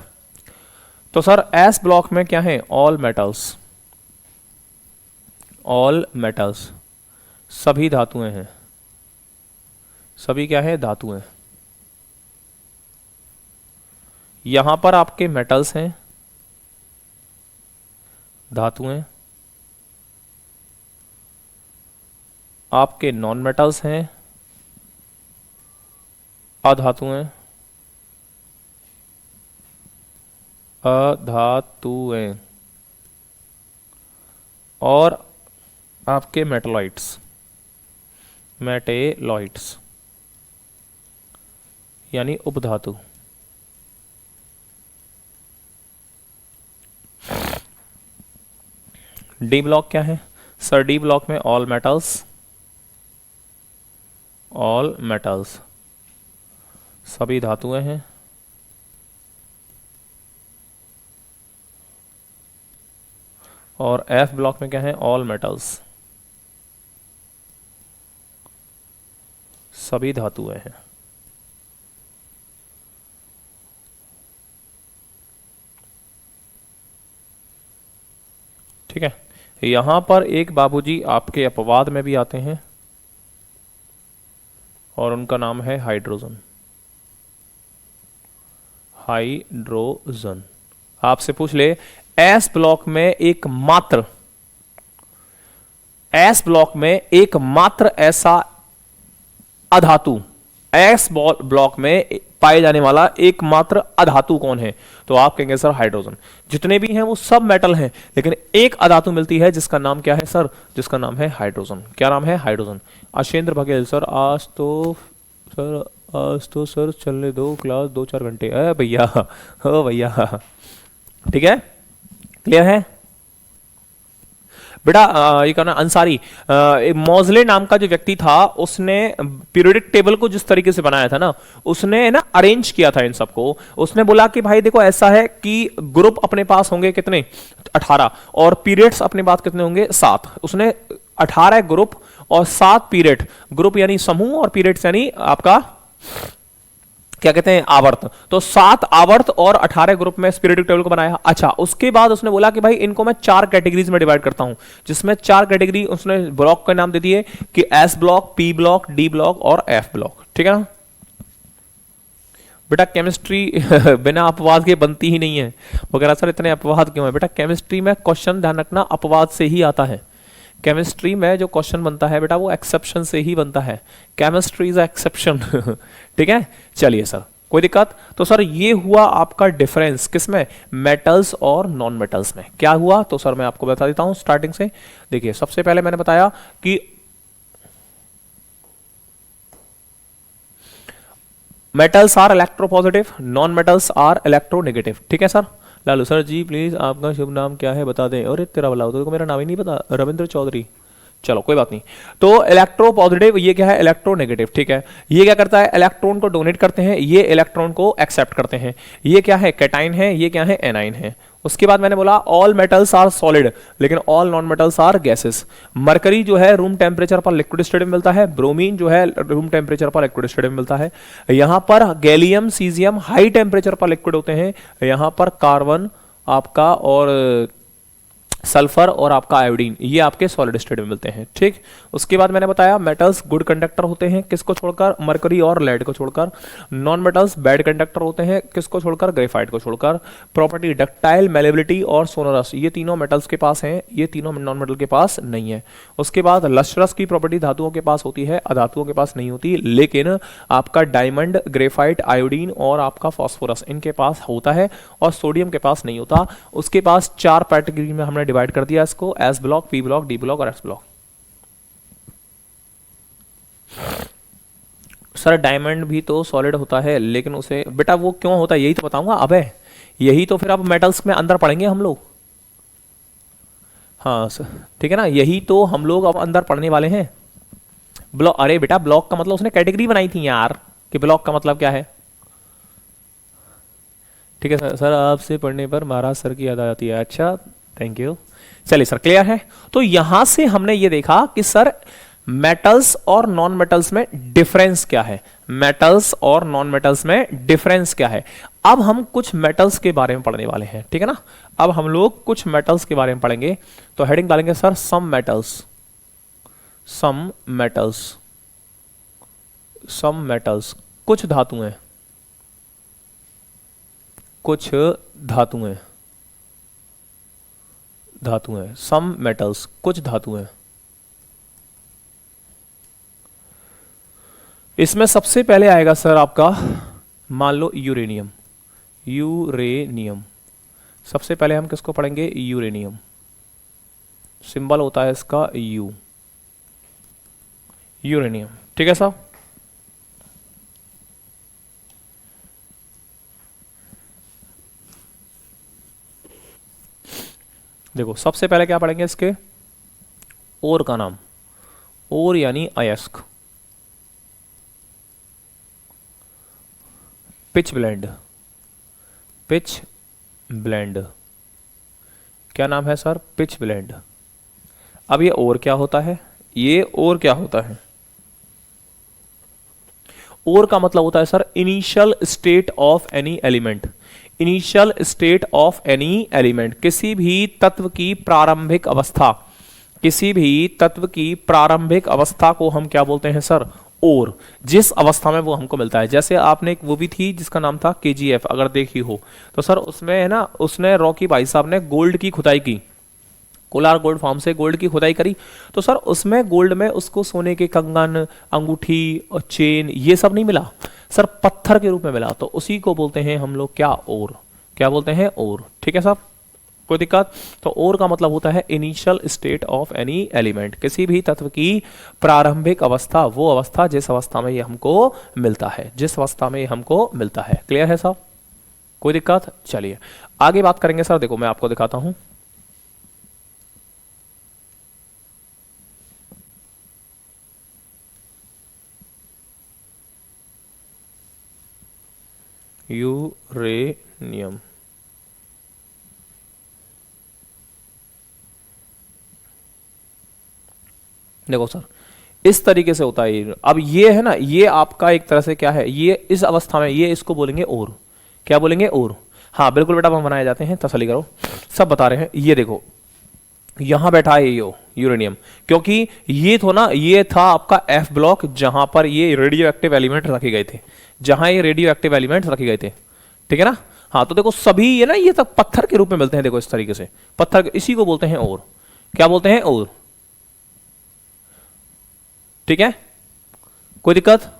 तो सर एस ब्लॉक में क्या है? ऑल मेटल्स, ऑल मेटल्स, सभी धातुएं हैं। सभी क्या है? धातुएं। यहां पर आपके मेटल्स हैं, धातुएं, आपके नॉन मेटल्स हैं, अधातुएं, अधातुएं और आपके मेटलॉइड्स, मेटेलॉइड्स यानी उपधातु। डी ब्लॉक क्या है सर? डी ब्लॉक में ऑल मेटल्स, ऑल मेटल्स, सभी धातुएं हैं। और एफ ब्लॉक में क्या है? ऑल मेटल्स, सभी धातुएं हैं। ठीक है। यहां पर एक बाबूजी आपके अपवाद में भी आते हैं और उनका नाम है हाइड्रोजन। हाइड्रोजन आपसे पूछ ले एस ब्लॉक में एकमात्र ऐसा अधातु, एस ब्लॉक में पाए जाने वाला एकमात्र अधातु कौन है, तो आप कहेंगे सर हाइड्रोजन। जितने भी हैं वो सब मेटल हैं, लेकिन एक अधातु मिलती है जिसका नाम क्या है सर, जिसका नाम है हाइड्रोजन। क्या नाम है, हाइड्रोजन। अशेंद्र बघेल सर आज तो सर चलने दो क्लास 2-4 घंटे। भैया हो भैया, ठीक है, क्लियर है बेटा। ये कहना अंसारी, मौजले नाम का जो व्यक्ति था उसने पीरियोडिक टेबल को जिस तरीके से बनाया था ना, उसने ना अरेंज किया था इन सबको। उसने बोला कि भाई देखो ऐसा है कि ग्रुप अपने पास होंगे कितने, 18, और पीरियड्स अपने पास कितने होंगे, 7। उसने 18 ग्रुप और 7 पीरियड, ग्रुप यानी समूह और पीरियड्स यानी आपका क्या कहते हैं, आवर्त। तो 7 आवर्त और 18 ग्रुप में पीरियोडिक टेबल को बनाया। अच्छा, उसके बाद उसने बोला कि भाई इनको मैं 4 कैटेगरीज में डिवाइड करता हूं, जिसमें 4 कैटेगरी उसने ब्लॉक का नाम दे दिए कि S block, P block, D block और एफ ब्लॉक। ठीक है ना बेटा। केमिस्ट्री बिना अपवाद के बनती ही नहीं है। वो कह रहा सर इतने अपवाद क्यों है बेटा। केमिस्ट्री में क्वेश्चन ध्यान रखना अपवाद से ही आता है। केमिस्ट्री में जो क्वेश्चन बनता है बेटा वो एक्सेप्शन से ही बनता है। Chemistry is exception. ठीक है, चलिए सर, कोई दिक्कत। तो सर ये हुआ आपका डिफरेंस किसमें, मेटल्स और नॉन मेटल्स में। क्या हुआ तो सर मैं आपको बता देता हूं स्टार्टिंग से। देखिए सबसे पहले मैंने बताया कि metals are electropositive, non metals are electronegative. ठीक है sir. Lalu sir ji please आपका शुभ नाम क्या है बता दें। अरे तेरा भला हो, तो मेरा नाम ही नहीं पता, रविंद्र चौधरी। चलो कोई बात नहीं। तो इलेक्ट्रो पॉजिटिव ये क्या है, इलेक्ट्रोनेगेटिव। ठीक है, ये क्या करता है, इलेक्ट्रॉन को डोनेट करते हैं, ये इलेक्ट्रॉन को एक्सेप्ट करते हैं। ये क्या है, कैटाइन है, ये क्या है, एनाइन है। उसके बाद मैंने बोला ऑल मेटल्स आर सॉलिड, लेकिन all non metals are gases. Mercury जो है रूम टेम्परेचर पर लिक्विड स्टेट में मिलता है, ब्रोमीन जो है रूम टेम्परेचर पर लिक्विड स्टेट में मिलता है। यहां पर गैलियम सीजियम हाई टेम्परेचर पर लिक्विड होते हैं। यहां पर कार्बन आपका और सल्फर और आपका आयोडीन ये आपके सॉलिड स्टेट में मिलते हैं। ठीक, उसके बाद मैंने बताया मेटल्स गुड कंडक्टर होते हैं, किसको छोड़कर, मरकरी और लेड को छोड़कर। नॉन मेटल्स बैड कंडक्टर होते हैं, किसको छोड़कर, ग्रेफाइट को छोड़कर। प्रॉपर्टी डक्टाइल, मेलेबिलिटी और सोनोरस ये तीनों मेटल्स के पास हैं, ये तीनों नॉन मेटल के पास नहीं है। उसके बाद लस्ट्रस की प्रॉपर्टी धातुओं के पास होती है, अधातुओं के पास नहीं होती, लेकिन आपका डायमंड, ग्रेफाइट, आयोडीन और आपका फास्फोरस इनके पास होता है और सोडियम के पास नहीं होता। उसके पास 4 कैटेगरी में हमने डिवाइड कर दिया इसको, S block, P block, D block और एस ब्लॉक। सर डायमंड भी तो सॉलिड होता है, लेकिन उसे बेटा वो क्यों होता है यही तो बताऊंगा। अबे यही तो फिर अब मेटल्स में अंदर पढ़ेंगे हम लोग। हाँ सर ठीक है ना, यही तो हम लोग अब अंदर पढ़ने वाले हैं। ब्लॉक, अरे बेटा ब्लॉक का मतलब उसने कैटेगरी बनाई थी यार कि ब्लॉक का मतलब क्या है। ठीक है सर, आपसे पढ़ने पर महाराज सर की याद आ जाती है। अच्छा थैंक यू। चलिए सर क्लियर है। तो यहां से हमने ये देखा कि सर मेटल्स और नॉन मेटल्स में डिफरेंस क्या है, मेटल्स और नॉन मेटल्स में डिफरेंस क्या है। अब हम कुछ मेटल्स के बारे में पढ़ने वाले हैं, ठीक है ना। अब हम लोग कुछ मेटल्स के बारे में पढ़ेंगे, तो हेडिंग डालेंगे sir some metals. Some metals, some metals कुछ धातुएं, कुछ धातुएं, धातुएं, सम मेटल्स कुछ धातुएं। इसमें सबसे पहले आएगा सर आपका, मान लो यूरेनियम। यूरेनियम सबसे पहले हम किसको पढ़ेंगे, यूरेनियम। सिंबल होता है इसका यू, यूरेनियम। ठीक है साहब। देखो सबसे पहले क्या पढ़ेंगे इसके, ओर का नाम, ओर यानी अयस्क। पिच ब्लेंड, पिच ब्लेंड क्या नाम है सर, पिच ब्लेंड। अब ये ओर क्या होता है, ये ओर क्या होता है, ओर का मतलब होता है sir initial state of any element. Initial state of any element, किसी भी तत्व की प्रारंभिक अवस्था, किसी भी तत्व की प्रारंभिक अवस्था को हम क्या बोलते हैं सर, और जिस अवस्था में वो हमको मिलता है। जैसे आपने एक वो भी थी जिसका नाम था केजीएफ, अगर देखी हो तो सर उसमें है ना, उसने रॉकी भाई साहब ने गोल्ड की खुदाई की, कोलार गोल्ड फार्म से गोल्ड की खुदाई करी, तो सर उसमें गोल्ड में उसको सोने के कंगन, अंगूठी और चेन ये सब नहीं मिला सर, पत्थर के रूप में मिला, तो उसी को बोलते हैं हम लोग क्या, और, क्या बोलते हैं और। ठीक है साहब, कोई दिक्कत? तो और का मतलब होता है initial state of any element, किसी भी तत्व की प्रारंभिक अवस्था, वो अवस्था जिस अवस्था में ये हमको मिलता है, जिस अवस्था में ये हमको मिलता है। क्लियर है साहब, कोई दिक्कत? चलिए आगे बात करेंगे सर। देखो मैं आपको दिखाता हूं, यूरेनियम। देखो सर इस तरीके से होता है। अब ये है ना, ये आपका एक तरह से क्या है, ये इस अवस्था में ये इसको बोलेंगे और, क्या बोलेंगे और। हाँ बिल्कुल बेटा, हम बनाए जाते हैं, तसल्ली करो, सब बता रहे हैं। ये देखो यहां बैठा है ये यूरेनियम, क्योंकि ये तो ना, ये था आपका एफ ब्लॉक जहां पर ये रेडियो एक्टिव एलिमेंट रखे गए थे, जहां ये रेडियो एक्टिव एलिमेंट रखे गए थे। ठीक है ना। हाँ तो देखो सभी ये ना, ये तक पत्थर के रूप में मिलते हैं। देखो इस तरीके से पत्थर, इसी को बोलते हैं और, क्या बोलते हैं और। ठीक है, कोई दिक्कत?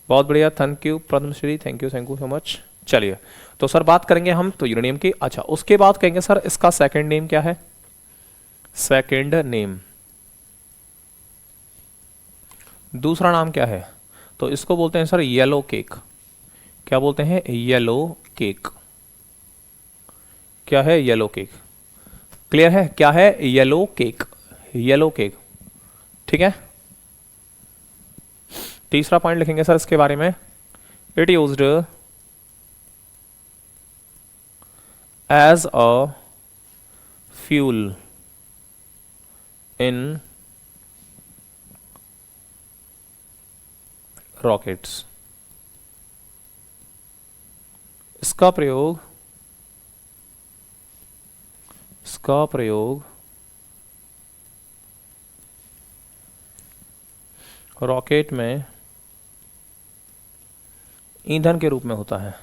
बहुत बढ़िया, thank you Padmashri, thank you so much. चलिए तो सर बात करेंगे हम तो यूरेनियम की। अच्छा उसके बाद कहेंगे सर इसका सेकंड नेम क्या है, सेकंड नेम, दूसरा नाम क्या है, तो इसको बोलते हैं सर येलो केक। क्या बोलते हैं, येलो केक। क्या है, येलो केक। क्लियर है, क्या है, येलो केक, येलो केक। ठीक है, तीसरा पॉइंट लिखेंगे सर इसके बारे में, it used as a fuel in rockets. इसका प्रयोग, इसका प्रयोग रॉकेट में ईंधन के रूप में होता है,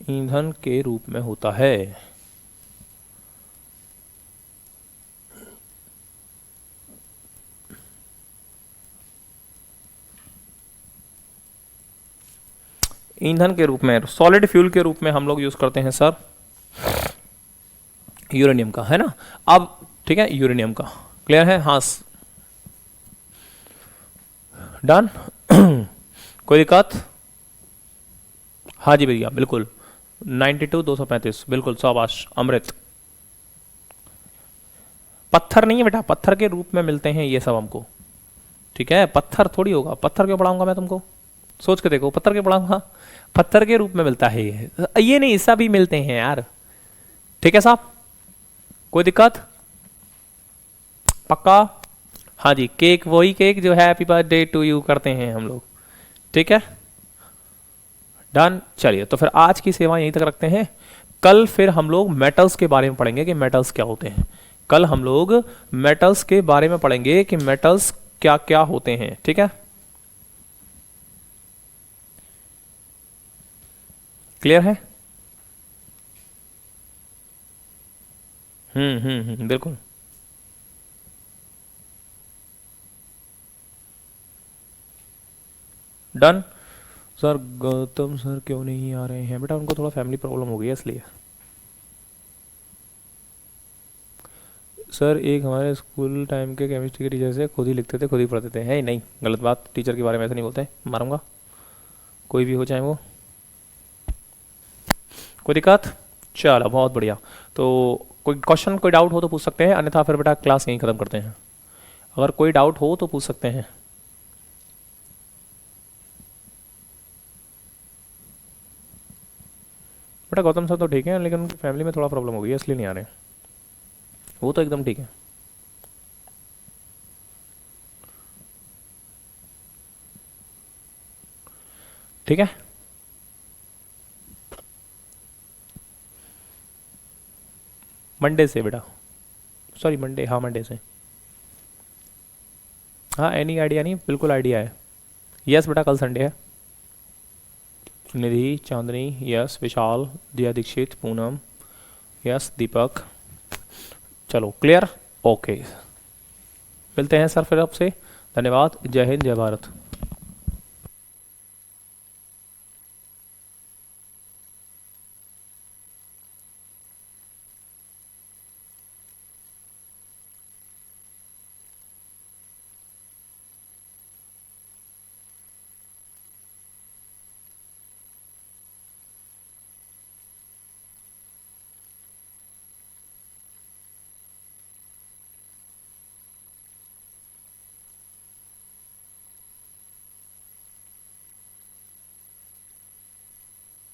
ईंधन के रूप में होता है। ईंधन के रूप में, सॉलिड फ्यूल के रूप में हम लोग यूज करते हैं सर यूरेनियम का, है ना। अब ठीक है, यूरेनियम का क्लियर है। हाँ डन कोई दिक्कत? हाँ जी भैया बिल्कुल, 92 235 बिल्कुल, शाबाश अमृत। पत्थर नहीं है बेटा, पत्थर के रूप में मिलते हैं ये सब हमको। ठीक है, पत्थर थोड़ी होगा, पत्थर क्यों पढ़ाऊंगा मैं तुमको, सोच के देखो, पत्थर क्यों पढ़ाऊंगा, पत्थर के रूप में मिलता है ये नहीं, ऐसा भी मिलते हैं यार। ठीक है साहब, कोई दिक्कत? पक्का? हाँ जी, केक वही केक जो हैप्पी बर्थडे टू यू करते हैं हम लोग। ठीक है डन। चलिए तो फिर आज की सेवा यहीं तक रखते हैं, कल फिर हम लोग मेटल्स के बारे में पढ़ेंगे कि मेटल्स क्या होते हैं। कल हम लोग मेटल्स के बारे में पढ़ेंगे कि मेटल्स क्या क्या होते हैं। ठीक है, क्लियर है? बिल्कुल डन। सर गौतम सर क्यों नहीं आ रहे हैं बेटा, उनको थोड़ा फैमिली प्रॉब्लम हो गई है इसलिए। सर एक हमारे स्कूल टाइम के केमिस्ट्री के टीचर से खुद ही लिखते थे खुद ही पढ़ते थे, है नहीं, गलत बात, टीचर के बारे में ऐसा नहीं बोलते, मारूंगा, कोई भी हो चाहे वो। कोई दिक्कत? चलो बहुत बढ़िया। तो कोई क्वेश्चन कोई डाउट हो तो पूछ सकते हैं, अन्यथा फिर बेटा क्लास यहीं ख़त्म करते हैं। अगर कोई डाउट हो तो पूछ सकते हैं। बेटा गौतम सर तो ठीक है, लेकिन उनकी फैमिली में थोड़ा प्रॉब्लम हो गई है इसलिए नहीं आ रहे। वो तो एकदम ठीक है। ठीक है, मंडे से बेटा, सॉरी मंडे, हाँ मंडे से। हाँ एनी आइडिया नहीं, बिल्कुल आइडिया है। यस बेटा कल संडे है। निधि, चांदनी, यस, विशाल, दिया दीक्षित, पूनम, यस, दीपक। चलो क्लियर, ओके, मिलते हैं सर फिर आपसे। धन्यवाद, जय हिंद, जय भारत।